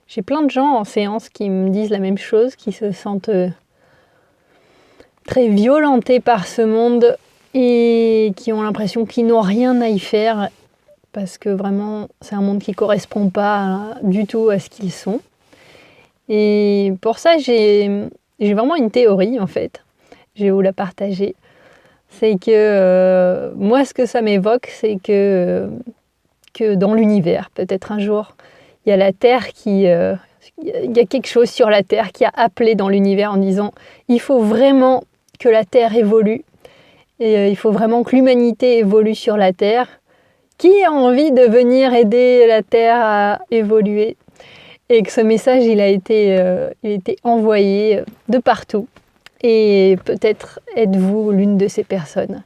J'ai plein de gens en séance qui me disent la même chose, qui se sentent très violentés par ce monde et qui ont l'impression qu'ils n'ont rien à y faire parce que vraiment c'est un monde qui ne correspond pas du tout à ce qu'ils sont. Et pour ça, j'ai vraiment une théorie en fait. Je vais vous la partager. C'est que moi, ce que ça m'évoque, c'est que dans l'univers, peut-être un jour, il y a la Terre il y a quelque chose sur la Terre qui a appelé dans l'univers en disant « il faut vraiment que la Terre évolue et il faut vraiment que l'humanité évolue sur la Terre. Qui a envie de venir aider la Terre à évoluer ?» Et que ce message, il a été envoyé de partout. Et peut-être êtes-vous l'une de ces personnes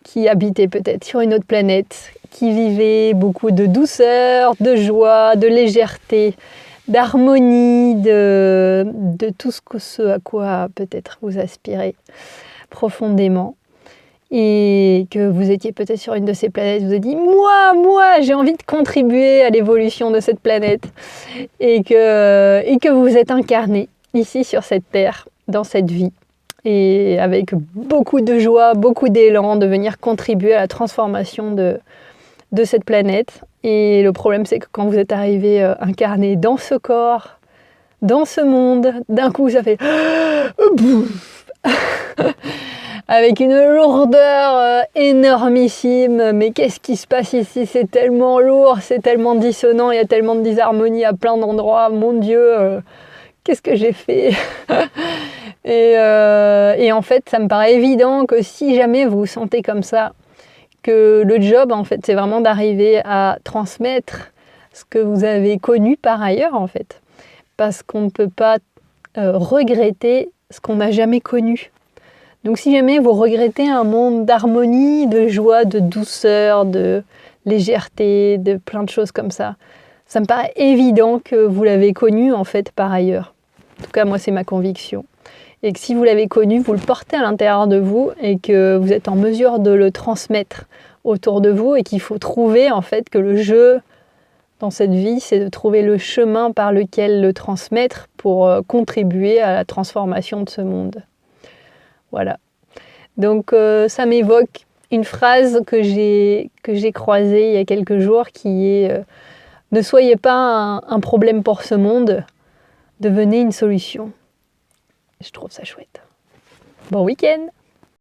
qui habitait peut-être sur une autre planète, qui vivait beaucoup de douceur, de joie, de légèreté, d'harmonie, de tout ce à quoi peut-être vous aspirez profondément. Et que vous étiez peut-être sur une de ces planètes, vous avez dit « Moi, j'ai envie de contribuer à l'évolution de cette planète. » Et que vous êtes incarné ici sur cette Terre, dans cette vie. Et avec beaucoup de joie, beaucoup d'élan, de venir contribuer à la transformation de cette planète. Et le problème, c'est que quand vous êtes arrivé incarné dans ce corps, dans ce monde, d'un coup, ça fait... avec une lourdeur énormissime. Mais qu'est-ce qui se passe ici? C'est tellement lourd, c'est tellement dissonant, il y a tellement de disharmonie à plein d'endroits. Mon Dieu, qu'est-ce que j'ai fait? Et en fait, ça me paraît évident que si jamais vous vous sentez comme ça, que le job, en fait, c'est vraiment d'arriver à transmettre ce que vous avez connu par ailleurs, en fait. Parce qu'on ne peut pas regretter ce qu'on n'a jamais connu. Donc si jamais vous regrettez un monde d'harmonie, de joie, de douceur, de légèreté, de plein de choses comme ça me paraît évident que vous l'avez connu, en fait, par ailleurs. En tout cas, moi, c'est ma conviction. Et que si vous l'avez connu, vous le portez à l'intérieur de vous et que vous êtes en mesure de le transmettre autour de vous et qu'il faut trouver en fait que le jeu dans cette vie, c'est de trouver le chemin par lequel le transmettre pour contribuer à la transformation de ce monde. Voilà. Donc ça m'évoque une phrase que j'ai croisée il y a quelques jours qui est ne soyez pas un problème pour ce monde, devenez une solution. Je trouve ça chouette. Bon week-end!